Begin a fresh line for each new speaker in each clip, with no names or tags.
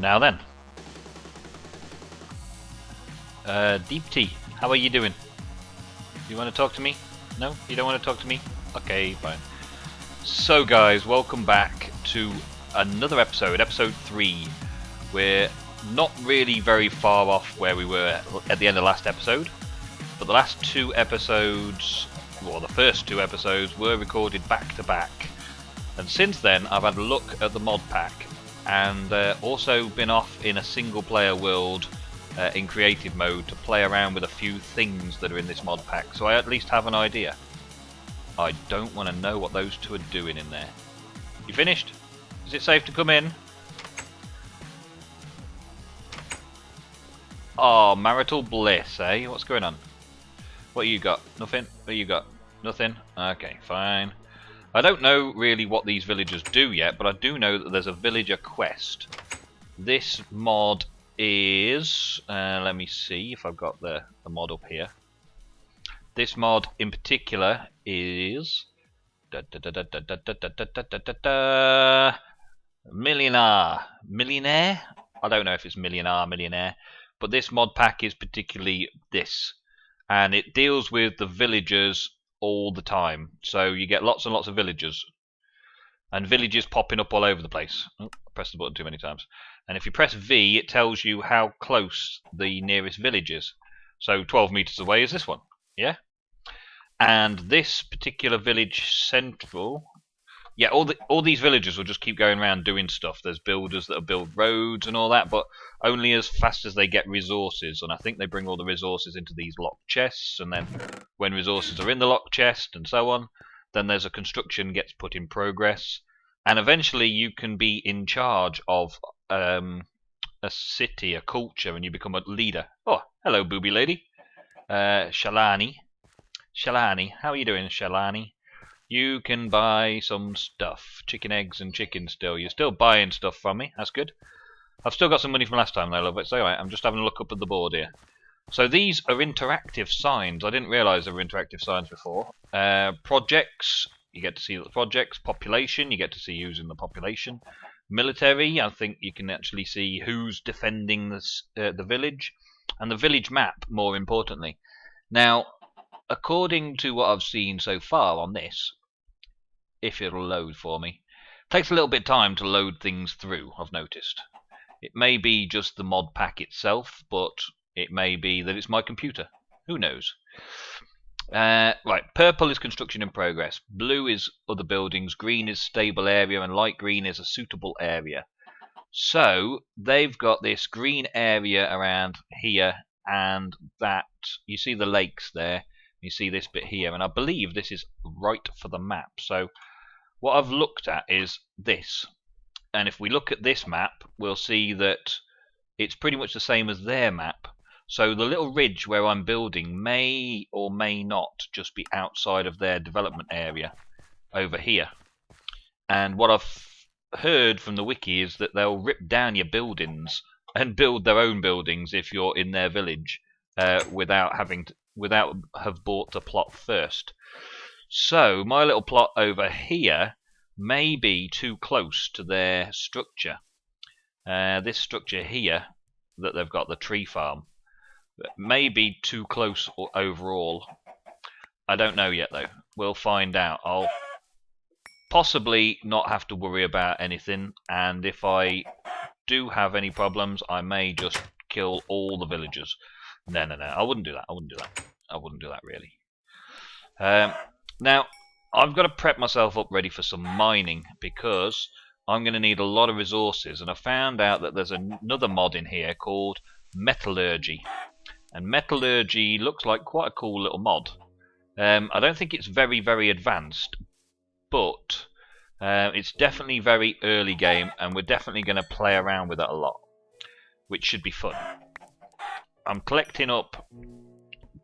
Now then. Deep Tea, how are you doing? You want to talk to me? No? You don't want to talk to me? Okay, fine. So guys, welcome back to another episode, episode 3. We're not really very far off where we were at the end of last episode, but the last 2 episodes, well the first 2 episodes, were recorded back to back. And since then I've had a look at the Modpack and also been off in a single player world in creative mode to play around with a few things that are in this Modpack, so I at least have an idea. I don't want to know what those 2 are doing in there. You finished? Is it safe to come in? Oh, marital bliss, eh? What's going on? What you got? Nothing? What you got? Nothing? Okay, fine. I don't know really what these villagers do yet, but I do know that there's a villager quest. This mod is... let me see if I've got the mod up here. This mod in particular is... Millionaire? I don't know if it's millionaire. But this mod pack is particularly this. And it deals with the villagers all the time. So you get lots and lots of villagers. And villages popping up all over the place. Oh, I pressed the button too many times. And if you press V, it tells you how close the nearest village is. So 12 meters away is this one. Yeah? And this particular village central... Yeah, all these villagers will just keep going around doing stuff. There's builders that build roads and all that, but only as fast as they get resources. And I think they bring all the resources into these locked chests, and then when resources are in the locked chest and so on, then there's a construction gets put in progress. And eventually you can be in charge of a city, a culture, and you become a leader. Oh, hello, booby lady. Shalani. Shalani, how are you doing, Shalani? You can buy some stuff. Chicken eggs and chicken still. You're still buying stuff from me. That's good. I've still got some money from last time though, love it. So alright, I'm just having a look up at the board here. So these are interactive signs. I didn't realise there were interactive signs before. Projects. You get to see the projects. Population. You get to see who's in the population. Military. I think you can actually see who's defending this, the village. And the village map, more importantly. Now, according to what I've seen so far on this, if it'll load for me, it takes a little bit of time to load things through, I've noticed. It may be just the mod pack itself, but it may be that it's my computer. Who knows? Right, purple is construction in progress, blue is other buildings, green is stable area, and light green is a suitable area. So, they've got this green area around here, and that, you see the lakes there. You see this bit here, and I believe this is right for the map. So what I've looked at is this, and if we look at this map, we'll see that it's pretty much the same as their map. So the little ridge where I'm building may or may not just be outside of their development area over here. And what I've heard from the wiki is that they'll rip down your buildings and build their own buildings if you're in their village without have bought the plot first. So my little plot over here may be too close to their structure. This structure here that they've got, the tree farm, may be too close overall. I don't know yet though. We'll find out. I'll possibly not have to worry about anything, and if I do have any problems, I may just kill all the villagers. No, I wouldn't do that. I wouldn't do that really. Now, I've got to prep myself up ready for some mining, because I'm going to need a lot of resources, and I found out that there's another mod in here called Metallurgy. And Metallurgy looks like quite a cool little mod. I don't think it's very, very advanced, but it's definitely very early game, and we're definitely going to play around with it a lot, which should be fun. I'm collecting up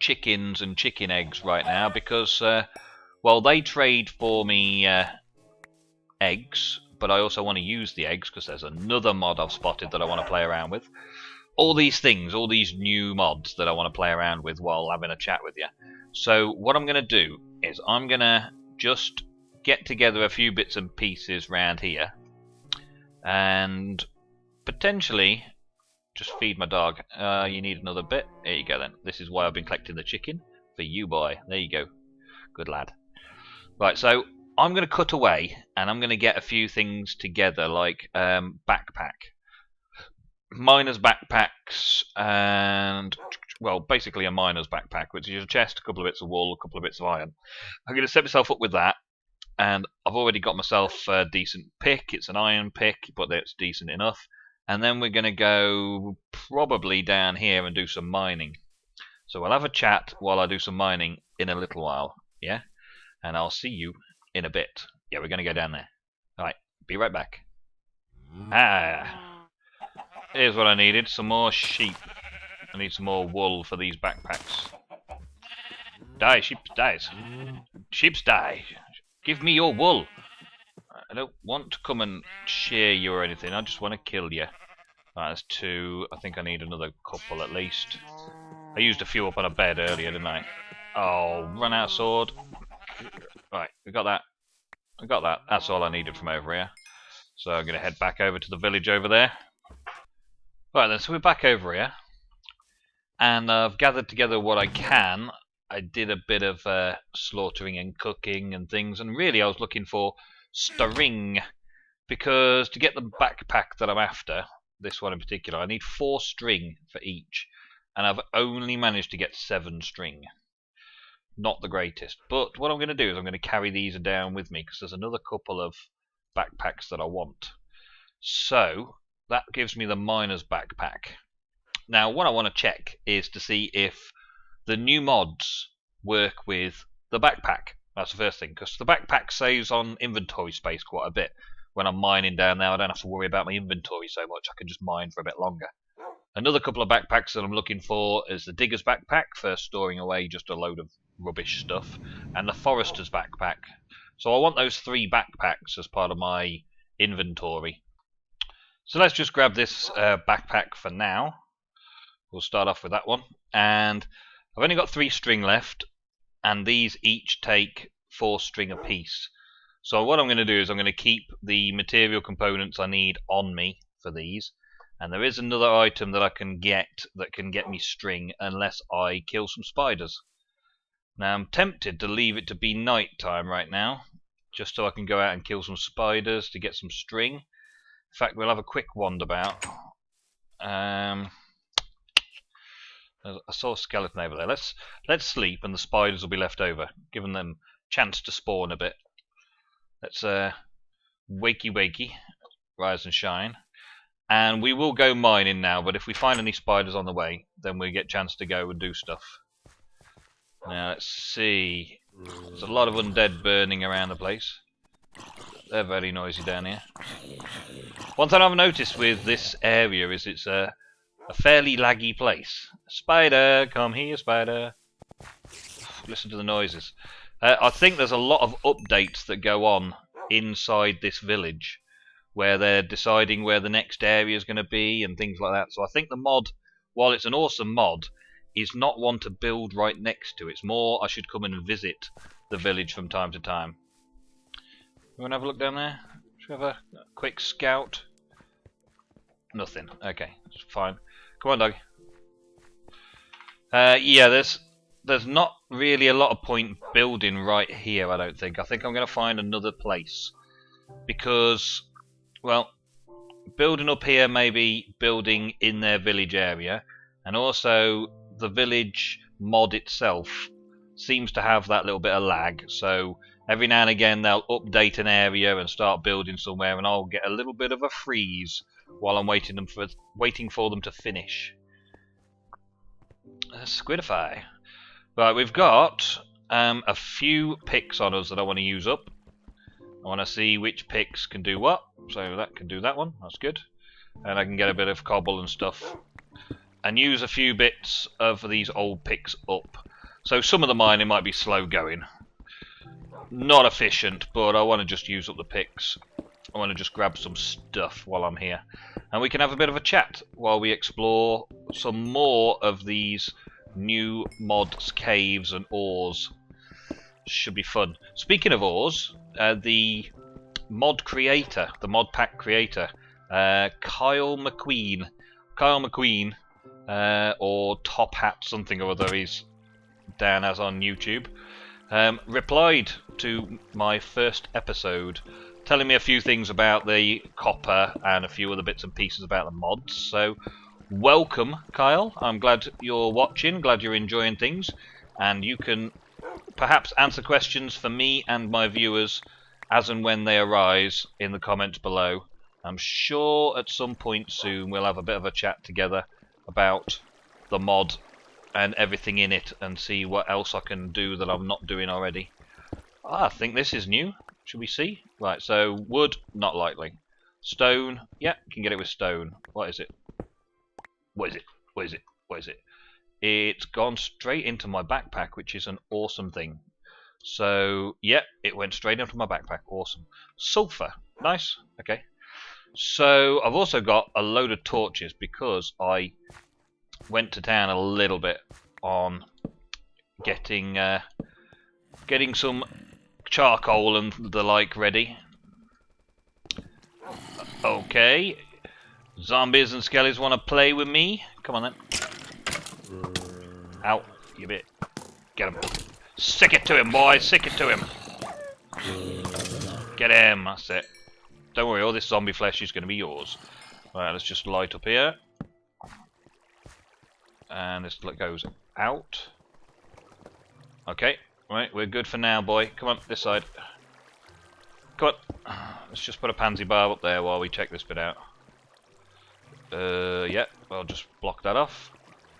chickens and chicken eggs right now because, well, they trade for me eggs, but I also want to use the eggs because there's another mod I've spotted that I want to play around with. All these things, all these new mods that I want to play around with while having a chat with you. So what I'm going to do is I'm going to just get together a few bits and pieces round here, and potentially just feed my dog. You need another bit. Here you go then. This is why I've been collecting the chicken. For you, boy. There you go. Good lad. Right, so I'm going to cut away and I'm going to get a few things together, like backpack. Miner's backpacks and, well, basically a miner's backpack, which is a chest, a couple of bits of wool, a couple of bits of iron. I'm going to set myself up with that, and I've already got myself a decent pick. It's an iron pick, but it's decent enough. And then we're going to go probably down here and do some mining. So we'll have a chat while I do some mining in a little while, yeah? And I'll see you in a bit. Yeah, we're going to go down there. Alright, be right back. Here's what I needed, some more sheep. I need some more wool for these backpacks. Die, sheep dies. Sheeps die. Give me your wool. I don't want to come and shear you or anything, I just want to kill you. Right, that's 2. I think I need another couple at least. I used a few up on a bed earlier, didn't I? Oh, run out of sword. Right, we got that. I got that. That's all I needed from over here. So I'm going to head back over to the village over there. Right then, so we're back over here. And I've gathered together what I can. I did a bit of slaughtering and cooking and things. And really I was looking for string. Because to get the backpack that I'm after, this one in particular, I need 4 string for each. And I've only managed to get 7 string. Not the greatest. But what I'm going to do is I'm going to carry these down with me, because there's another couple of backpacks that I want. So that gives me the miner's backpack. Now what I want to check is to see if the new mods work with the backpack. That's the first thing, because the backpack saves on inventory space quite a bit. When I'm mining down there, I don't have to worry about my inventory so much. I can just mine for a bit longer. Another couple of backpacks that I'm looking for is the digger's backpack for storing away just a load of rubbish stuff, and the forester's backpack. So I want those 3 backpacks as part of my inventory. So let's just grab this backpack for now. We'll start off with that one. And I've only got 3 string left, and these each take 4 string apiece. So what I'm going to do is I'm going to keep the material components I need on me for these. And there is another item that I can get that can get me string unless I kill some spiders. Now I'm tempted to leave it to be night time right now, just so I can go out and kill some spiders to get some string. In fact, we'll have a quick wandabout. I saw a skeleton over there. Let's sleep, and the spiders will be left over, giving them chance to spawn a bit. Let's wakey, rise and shine. And we will go mining now, but if we find any spiders on the way, then we get a chance to go and do stuff. Now let's see. There's a lot of undead burning around the place. They're very noisy down here. One thing I've noticed with this area is it's a fairly laggy place. Spider, come here, spider. Listen to the noises. I think there's a lot of updates that go on inside this village, where they're deciding where the next area is going to be and things like that. So I think the mod, while it's an awesome mod, is not one to build right next to. It's more I should come and visit the village from time to time. You want to have a look down there? Should we have a quick scout? Nothing. Okay, that's fine. Come on, dog. Yeah, there's not really a lot of point building right here, I don't think. I think I'm going to find another place. Because, well, building up here, maybe building in their village area, and also the village mod itself seems to have that little bit of lag, so every now and again they'll update an area and start building somewhere, and I'll get a little bit of a freeze while I'm waiting for them to finish. Squidify. Right, we've got a few picks on us that I want to use up. I want to see which picks can do what. So that can do that one. That's good. And I can get a bit of cobble and stuff. And use a few bits of these old picks up. So some of the mining might be slow going. Not efficient, but I want to just use up the picks. I want to just grab some stuff while I'm here. And we can have a bit of a chat while we explore some more of these new mods, caves and ores. Should be fun. Speaking of ores, the mod creator, the Modpack creator, Kyle McQueen. Kyle McQueen, or Top Hat something or other, he's down as on YouTube, replied to my first episode, telling me a few things about the copper and a few other bits and pieces about the mods. So, welcome, Kyle. I'm glad you're watching, glad you're enjoying things, and you can perhaps answer questions for me and my viewers as and when they arise in the comments below. I'm sure at some point soon we'll have a bit of a chat together about the mod and everything in it and see what else I can do that I'm not doing already. I think this is new. Should we see? Right, so wood, not likely. Stone, yeah, can get it with stone. What is it? What is it? What is it? What is it? It's gone straight into my backpack, which is an awesome thing. So, yeah, it went straight into my backpack. Awesome. Sulfur, nice. Okay. So I've also got a load of torches because I went to town a little bit on getting some charcoal and the like ready. Okay, zombies and skellies want to play with me. Come on then. Ow, you bit. Get him. Stick it to him, boy. Stick it to him. Get him. That's it. Don't worry, all this zombie flesh is going to be yours. Right, let's just light up here. And this goes out. Okay, right, we're good for now, boy. Come on, this side. Come on. Let's just put a pansy bar up there while we check this bit out. Yeah, I'll just block that off.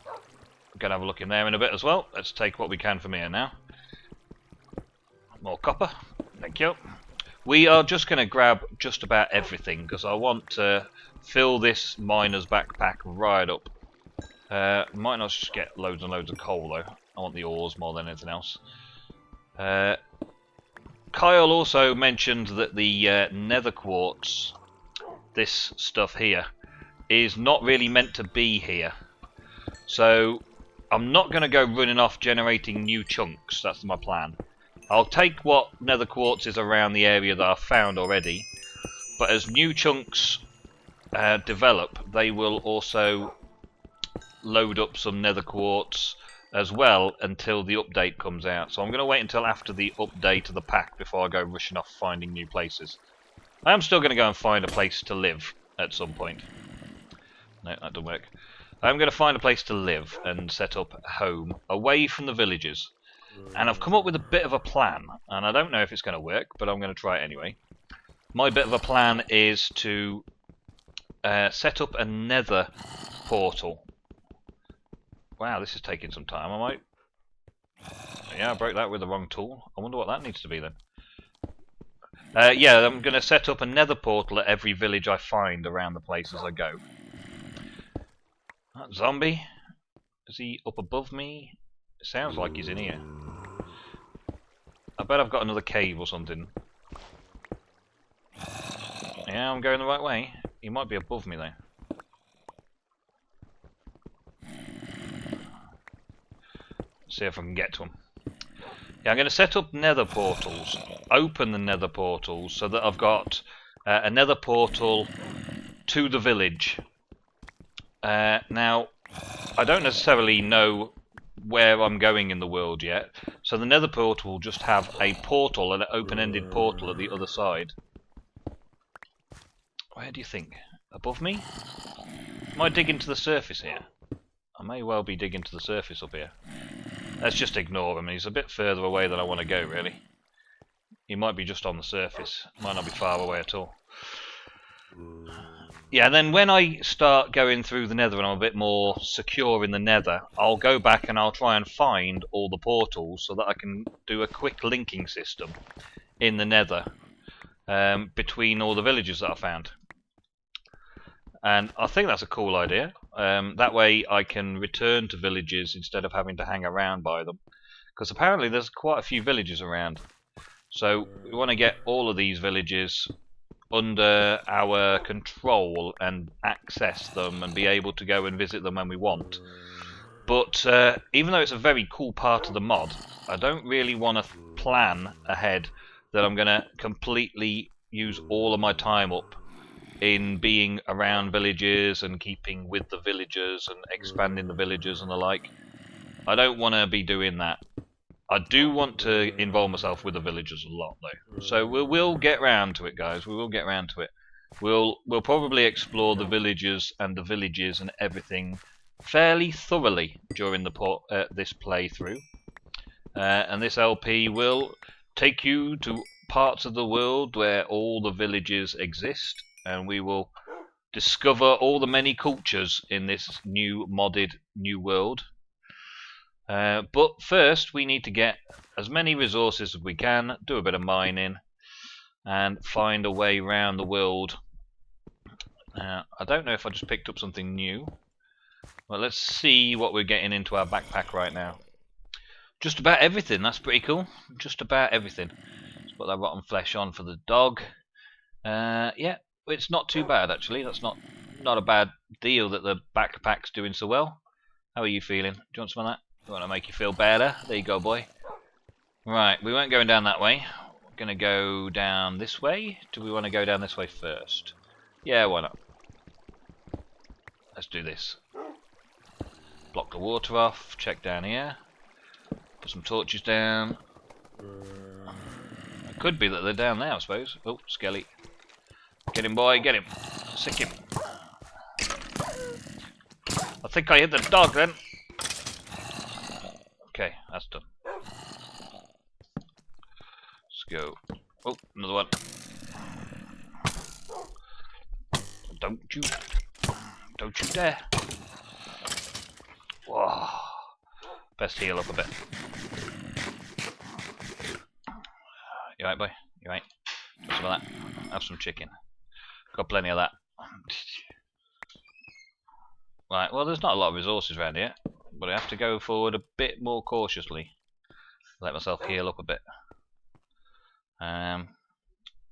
We're going to have a look in there in a bit as well. Let's take what we can from here now. More copper. Thank you. We are just going to grab just about everything because I want to fill this miner's backpack right up. Might not just get loads and loads of coal though. I want the ores more than anything else. Kyle also mentioned that the nether quartz, this stuff here, is not really meant to be here. So I'm not going to go running off generating new chunks. That's my plan. I'll take what nether quartz is around the area that I've found already, but as new chunks develop, they will also load up some nether quartz as well until the update comes out. So I'm going to wait until after the update of the pack before I go rushing off finding new places. I am still going to go and find a place to live at some point. No, that doesn't work. I'm going to find a place to live and set up a home away from the villages. And I've come up with a bit of a plan, and I don't know if it's going to work, but I'm going to try it anyway. My bit of a plan is to set up a nether portal. Wow, this is taking some time. Yeah, I broke that with the wrong tool. I wonder what that needs to be then. Yeah, I'm going to set up a nether portal at every village I find around the place as I go. That zombie, is he up above me? It sounds like he's in here. I bet I've got another cave or something. Yeah, I'm going the right way. He might be above me though. See if I can get to him. Yeah, I'm going to set up nether portals. Open the nether portals so that I've got a nether portal to the village. Now, I don't necessarily know where I'm going in the world yet, so the nether portal will just have a portal, an open-ended portal at the other side. Where do you think? Above me? Am I digging to the surface here? I may well be digging to the surface up here. Let's just ignore him. He's a bit further away than I want to go, really. He might be just on the surface. Might not be far away at all. Yeah, then when I start going through the nether and I'm a bit more secure in the nether, I'll go back and I'll try and find all the portals so that I can do a quick linking system in the nether between all the villages that I found. And I think that's a cool idea. That way I can return to villages instead of having to hang around by them. Because apparently there's quite a few villages around. So we want to get all of these villages under our control and access them and be able to go and visit them when we want. But even though it's a very cool part of the mod, I don't really want to plan ahead that I'm going to completely use all of my time up in being around villages and keeping with the villagers and expanding the villages and the like. I don't want to be doing that. I do want to involve myself with the villagers a lot though. So we'll get round to it, guys. We will get round to it. We'll probably explore the villages and the villages and everything fairly thoroughly during the this playthrough. And this LP will take you to parts of the world where all the villages exist, and we will discover all the many cultures in this new modded new world. But first we need to get as many resources as we can, do a bit of mining, and find a way around the world. I don't know if I just picked up something new. Well, let's see what we're getting into our backpack right now. Just about everything, that's pretty cool. Just about everything. Let's put that rotten flesh on for the dog. Yeah, it's not too bad actually. That's not a bad deal that the backpack's doing so well. How are you feeling? Do you want some of that? You want to make you feel better? There you go, boy. Right, we weren't going down that way. We're going to go down this way. Do we want to go down this way first? Yeah, why not? Let's do this. Block the water off. Check down here. Put some torches down. It could be that they're down there, I suppose. Oh, Skelly. Get him, boy, get him. Sick him. I think I hit the dog then. Okay, that's done. Let's go. Oh, another one. Don't you dare. Whoa. Best heal up a bit. You right, boy? You right? Have some of that. Have some chicken. Got plenty of that. Right, well, there's not a lot of resources around here, but I have to go forward a bit more cautiously. Let myself heal up a bit.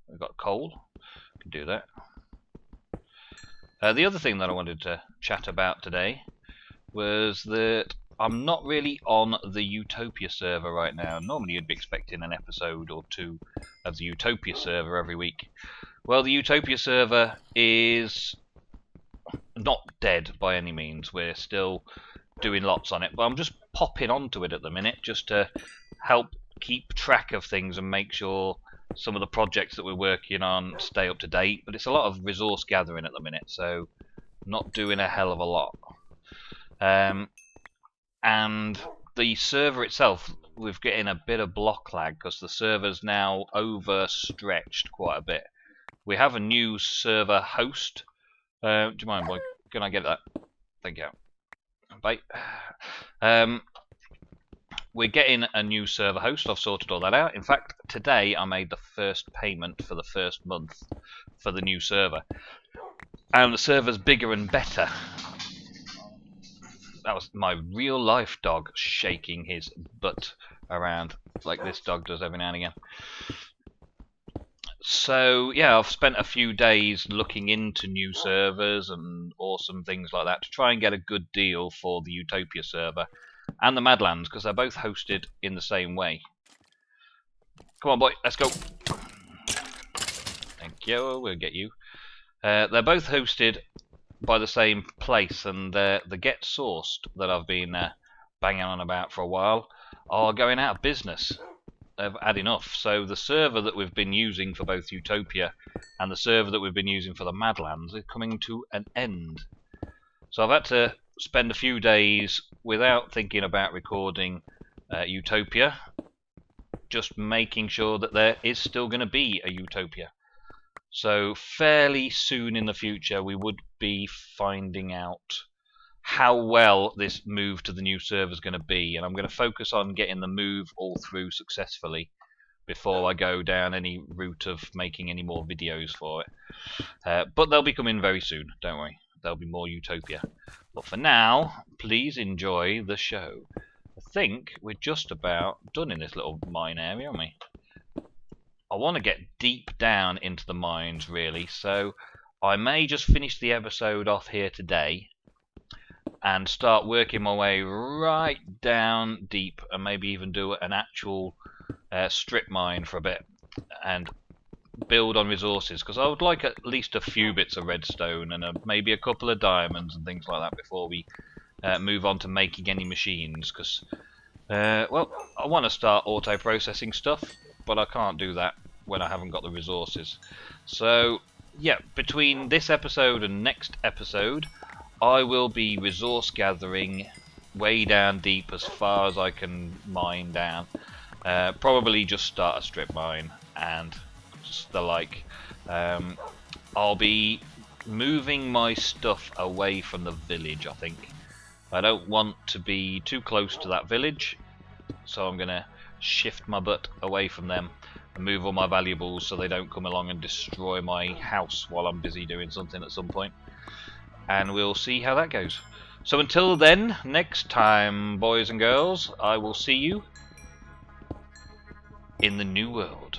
We've got coal. Can do that. The other thing that I wanted to chat about today was that I'm not really on the Utopia server right now. Normally you'd be expecting an episode or two of the Utopia server every week. Well, the Utopia server is not dead by any means. We're still doing lots on it, but I'm just popping onto it at the minute just to help keep track of things and make sure some of the projects that we're working on stay up to date. But it's a lot of resource gathering at the minute, so not doing a hell of a lot. And the server itself, we're getting a bit of block lag because the server's now overstretched quite a bit. We have a new server host. Do you mind, boy? Can I get that? Thank you. Bye. We're getting a new server host. I've sorted all that out. In fact, today I made the first payment for the first month for the new server. And the server's bigger and better. That was my real life dog shaking his butt around like this dog does every now and again. So yeah, I've spent a few days looking into new servers and awesome things like that to try and get a good deal for the Utopia server and the Madlands, because they're both hosted in the same way. Come on, boy, let's go. Thank you, we'll get you. They're both hosted by the same place, and the Get Sourced that I've been banging on about for a while are going out of business. They've had enough. So the server that we've been using for both Utopia and the server that we've been using for the Madlands is coming to an end. So I've had to spend a few days without thinking about recording Utopia, just making sure that there is still going to be a Utopia. So fairly soon in the future we would be finding out how well this move to the new server is going to be, and I'm going to focus on getting the move all through successfully before I go down any route of making any more videos for it. But they'll be coming very soon, don't worry. There'll be more Utopia. But for now, please enjoy the show. I think we're just about done in this little mine area, aren't we? I want to get deep down into the mines, really, so I may just finish the episode off here today and start working my way right down deep, and maybe even do an actual strip mine for a bit and build on resources, because I would like at least a few bits of redstone and maybe a couple of diamonds and things like that before we move on to making any machines. Because, well, I want to start auto-processing stuff, but I can't do that when I haven't got the resources. So, yeah, between this episode and next episode, I will be resource gathering way down deep as far as I can mine down. Probably just start a strip mine and the like. I'll be moving my stuff away from the village, I think. I don't want to be too close to that village, so I'm going to shift my butt away from them and move all my valuables so they don't come along and destroy my house while I'm busy doing something at some point. And we'll see how that goes. So until then, next time, boys and girls, I will see you in the new world.